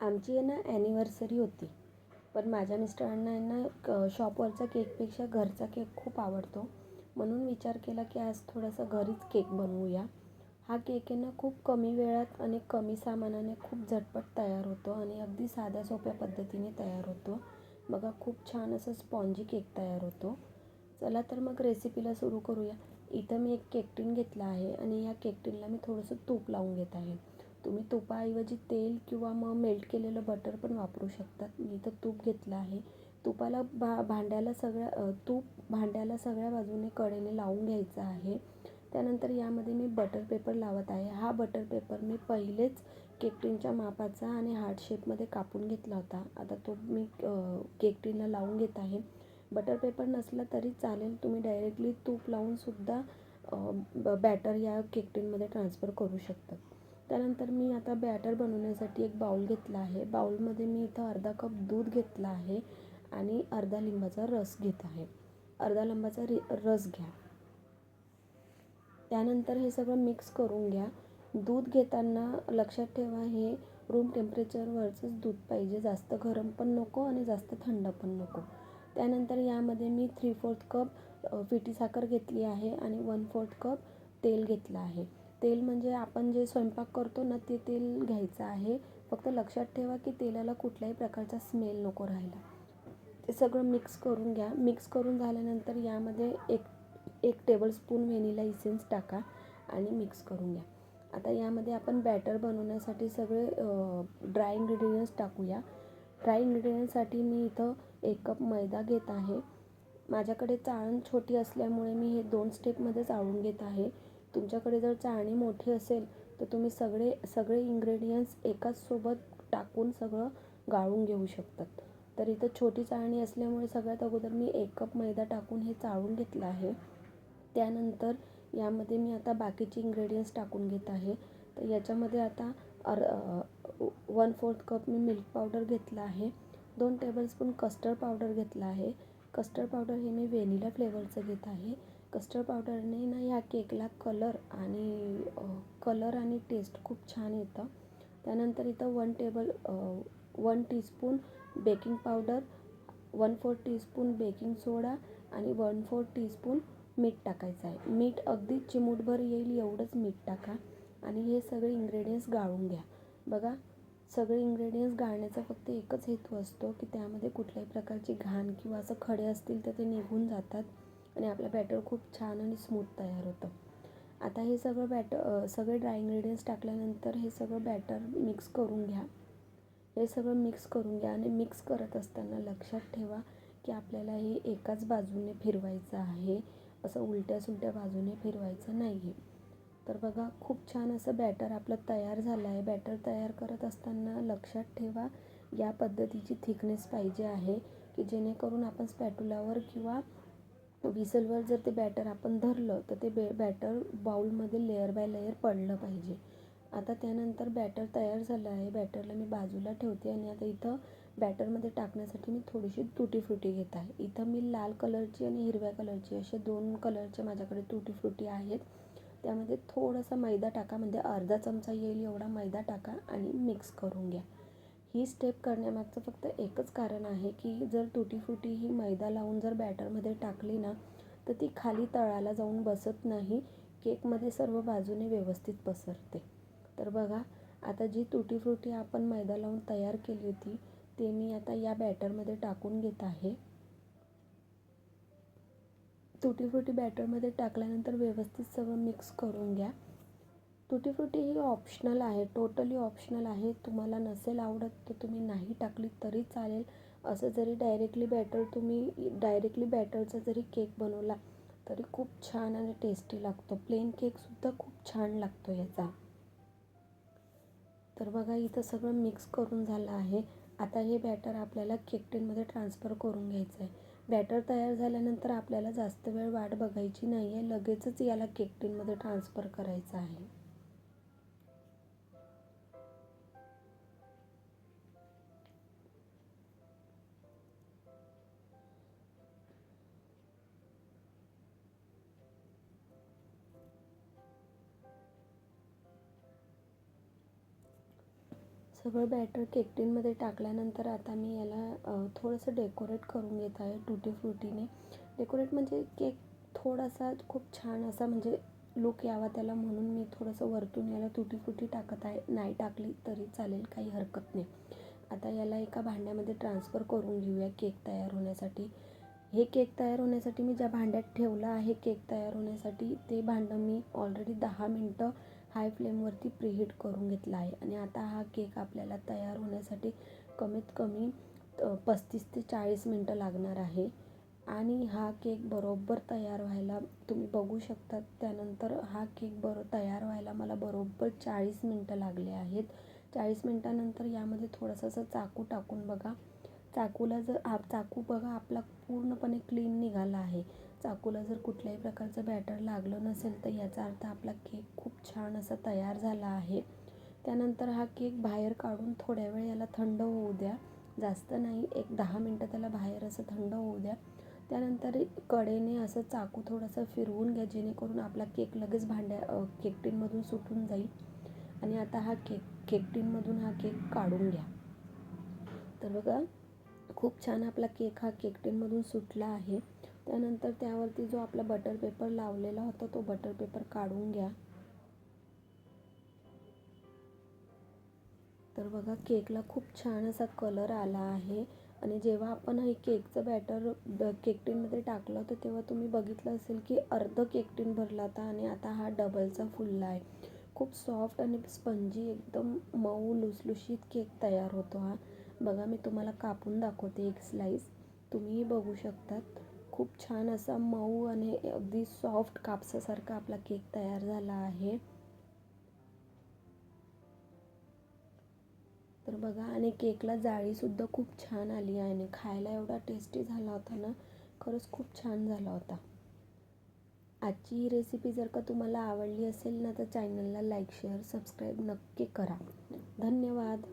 आमची आहे ना ॲनिव्हर्सरी होती. पण माझ्या मिस्टरांना आहे ना शॉपवरचा केकपेक्षा घरचा केक खूप आवडतो. म्हणून विचार केला की आज थोडासा घरीच केक बनवूया. हा केक आहे ना खूप कमी वेळात आणि कमी सामानाने खूप झटपट तयार होतो आणि अगदी साध्या सोप्या पद्धतीने तयार होतो. बघा खूप छान असं स्पॉन्जी केक तयार होतो. चला तर मग रेसिपीला सुरू करूया. इथं मी एक केक टिन घेतला आहे आणि या केक टिनला मी थोडंसं तूप लावून घेत आहे. तुम्ही तुपाऐवजी तेल किंवा मग मेल्ट केलेलं बटर पण वापरू शकतात. मी इथं तूप घेतलं आहे. तुपाला तूप भांड्याला सगळ्या बाजूने कडेने लावून घ्यायचं आहे. त्यानंतर यामध्ये मी बटर पेपर लावत आहे. हा बटर पेपर मी पहिलेच केक टिनच्या मापाचा आणि हार्ट शेपमध्ये कापून घेतला होता. आता तो मी केक टिनला लावून घेत आहे. बटर पेपर नसला तरी चालेल, तुम्ही डायरेक्टली तूप लावूनसुद्धा बॅटर या केक टिनमध्ये ट्रान्सफर करू शकता. त्यानंतर मी आता बॅटर बनवण्यासाठी एक बाउल घेतला आहे. बाउलमध्ये मी इथं अर्धा कप दूध घेतला आहे आणि अर्धा लिंबाचा रस घेत आहे. अर्धा लिंबाचा रस घ्या. त्यानंतर हे सगळं मिक्स करून घ्या. दूध घेताना लक्षात ठेवा, हे रूम टेम्परेचरवरचंच दूध पाहिजे, जास्त गरम पण नको आणि जास्त थंड पण नको. त्यानंतर यामध्ये मी 3/4 कप पिठी साखर घेतली आहे आणि 1/4 कप तेल घेतलं आहे. तेल म्हणजे आपण जे स्वयंपाक करतो ना ते तेल घ्यायचं आहे. फक्त लक्षात ठेवा की तेलाला कुठल्याही प्रकारचा स्मेल नको राहायला. ते सगळं मिक्स करून घ्या. मिक्स करून झाल्यानंतर यामध्ये एक टेबलस्पून व्हॅनिला इसेन्स टाका आणि मिक्स करून घ्या. आता यामध्ये आपण बॅटर बनवण्यासाठी सगळे ड्राय इन्ग्रेडियंट्स टाकूया. ड्राय इन्ग्रेडियंट्ससाठी मी इथं 1 कप मैदा घेत आहे. माझ्याकडे चाळण छोटी असल्यामुळे मी हे 2 स्टेपमध्ये चाळून घेत आहे. तुमच्याकडे जर चाळणी मोठी असेल तर तुम्ही सगळे इन्ग्रेडियंट्स एकाच सोबत टाकून सगळं गाळून घेऊ शकतात. तर इथं छोटी चाळणी असल्यामुळे सगळ्यात अगोदर मी 1 कप मैदा टाकून हे चाळून घेतलं आहे. त्यानंतर यामध्ये मी आता बाकीचे इन्ग्रेडियंट्स टाकून घेत आहे. तर याच्यामध्ये आता 1/4 कप मी मिल्क पावडर घेतला आहे. 2 टेबलस्पून कस्टर्ड पावडर घेतला आहे. कस्टर्ड पावडर हे मी व्हॅनिला फ्लेवरचं घेत आहे. कस्टर्ड पावडरने ना ह्या केकला कलर आणि टेस्ट खूप छान येतं. त्यानंतर इथं 1 teaspoon baking powder, 1/4 teaspoon baking soda आणि 1/4 टीस्पून मीठ टाकायचं आहे. मीठ अगदी चिमूटभर येईल एवढंच मीठ टाका आणि हे सगळे इन्ग्रेडियंट्स गाळून घ्या. बघा, सगळे इन्ग्रेडियंट्स गाळण्याचा फक्त एकच हेतू असतो की त्यामध्ये कुठल्याही प्रकारची घाण किंवा असं खडे असतील तर ते निघून जातात आणि आपलं बॅटर खूप छान आणि स्मूथ तयार होतं. आता हे सगळे ड्राय इन्ग्रेडियंट्स टाकल्यानंतर हे सगळं बॅटर मिक्स करून घ्या. हे सगळं मिक्स करून घ्या आणि मिक्स करत असताना लक्षात ठेवा की आपल्याला हे एकाच बाजूने फिरवायचं आहे, असं उलट्या सुलट्या बाजूने फिरवायचं नाही आहे. तर बघा, खूप छान असं बॅटर आपलं तयार झालं आहे. बॅटर तयार करत असताना लक्षात ठेवा या पद्धतीची थिकनेस पाहिजे आहे की जेणेकरून आपण स्पॅटुलावर किंवा विसलवर जर ते बॅटर आपण धरलं तर ते बॅटर बाउलमध्ये लेयर बाय लेयर पडलं पाहिजे. आता त्यानंतर बॅटर तयार झालं आहे. बॅटरला मी बाजूला ठेवते आणि आता इथं बॅटरमध्ये टाकण्यासाठी मी थोडीशी तुटी फ्रुटी घेत आहे. इथं मी लाल कलरची आणि हिरव्या कलरची असे 2 कलरचे माझ्याकडे तुटी फ्रुटी आहेत. त्यामध्ये थोडासा मैदा टाका, म्हणजे अर्धा चमचा येईल एवढा मैदा टाका आणि मिक्स करून घ्या. ही स्टेप करण्यामागचं फक्त एकच कारण आहे की जर तुटी फ्रुटी ही मैदा लावून जर बॅटरमध्ये टाकली ना तर ती खाली तळाला जाऊन बसत नाही, केकमध्ये सर्व बाजूने व्यवस्थित पसरते. तर बघा, आता जी तुटी फ्रुटी आपण मैदा लावून तयार केली होती ते मी आता या बॅटरमध्ये टाकून घेत आहे. तुटी फ्रुटी बॅटरमध्ये टाकल्यानंतर व्यवस्थित सगळं मिक्स करून घ्या. तुटी फ्रुटी ही ऑप्शनल आहे, टोटली ऑप्शनल आहे. तुम्हाला नसेल आवडत तर तुम्ही नाही टाकली तरी चालेल. असं जरी डायरेक्टली बॅटरचा जरी केक बनवला तरी खूप छान आणि टेस्टी लागतो. प्लेन केकसुद्धा खूप छान लागतो याचा. तर बघा, इथं सगळं मिक्स करून झालं आहे. आता हे बॅटर आपल्याला केक टिनमध्ये ट्रान्सफर करून घ्यायचं आहे. बॅटर तयार झाल्यानंतर आपल्याला जास्त वेळ वाट बघायची नाही आहे, लगेचच याला केक टिनमध्ये ट्रान्सफर करायचं आहे. सगळं बॅटर केक टिनमध्ये टाकल्यानंतर आता मी याला थोडंसं डेकोरेट करून घेत आहे टुटी फ्रुटीने. डेकोरेट म्हणजे केक थोडासा खूप छान असा म्हणजे लुक यावा त्याला, म्हणून मी थोडंसं वरतून याला तुटी फ्रुटी टाकत आहे. नाही टाकली तरी चालेल, काही हरकत नाही. आता याला एका भांड्यामध्ये ट्रान्सफर करून घेऊया केक तयार होण्यासाठी. हे केक तयार होण्यासाठी मी ज्या भांड्यात ठेवलं आहे केक तयार होण्यासाठी, ते भांडं मी ऑलरेडी 10 मिनटं हाय फ्लेमवरती प्रीहीट करून घेतला आहे. आणि आता हा केक आपल्याला तयार होण्यासाठी कमीत कमी 35 ते 40 मिनटं लागणार आहे. आणि हा केक बरोबर तयार व्हायला तुम्ही बघू शकता. त्यानंतर हा केक तयार व्हायला मला बरोबर 40 मिनटं लागले आहेत. 40 मिनटानंतर यामध्ये थोडंसं असं चाकू टाकून बघा. चाकू बघा आपला पूर्णपणे क्लीन निघाला आहे. चाकूला जर कुठल्याही प्रकारचं बॅटर लागलं नसेल तर याचा अर्थ आपला केक खूप छान असा तयार झाला आहे. त्यानंतर हा केक बाहेर काढून थोड्या वेळ याला थंड होऊ द्या. जास्त नाही, एक 10 मिनटं त्याला बाहेर असं थंड होऊ द्या. त्यानंतर कडेने असं चाकू थोडंसं फिरवून घ्या, जेणेकरून आपला केक लगेच केक टिनमधून सुटून जाईल. आणि आता हा केक टिनमधून हा केक काढून घ्या. तर बघा खूप छान आपला केक हा केक टिनमधून सुटला आहे. त्यानंतर त्यावरती जो आपला बटर पेपर लावलेला होता तो बटर पेपर काढून घ्या. तर बघा केकला खूप छान असा कलर आला आहे. आणि जेव्हा आपण हे केकचं बॅटर केक टिनमध्ये टाकलं होतं तेव्हा तुम्ही बघितलं असेल की अर्ध केक टिन भरला होता आणि आता हा डबलचा फुलला आहे. खूप सॉफ्ट आणि स्पंजी एकदम मऊ लुसलुशीत केक तयार होतो हा. बघा मी तुम्हाला कापून दाखवते एक स्लाईस, तुम्हीही बघू शकतात. खूप छान असा मऊ आणि अगदी सॉफ्ट कापसासारखा आपला केक तयार झाला आहे. तर बघा, आणि केकला जाळीसुद्धा खूप छान आली आहे आणि खायला एवढा टेस्टी झाला होता ना, खरंच खूप छान झाला होता. आजची ही रेसिपी जर का तुम्हाला आवडली असेल ना तर चॅनलला लाईक शेअर सबस्क्राईब नक्की करा. धन्यवाद.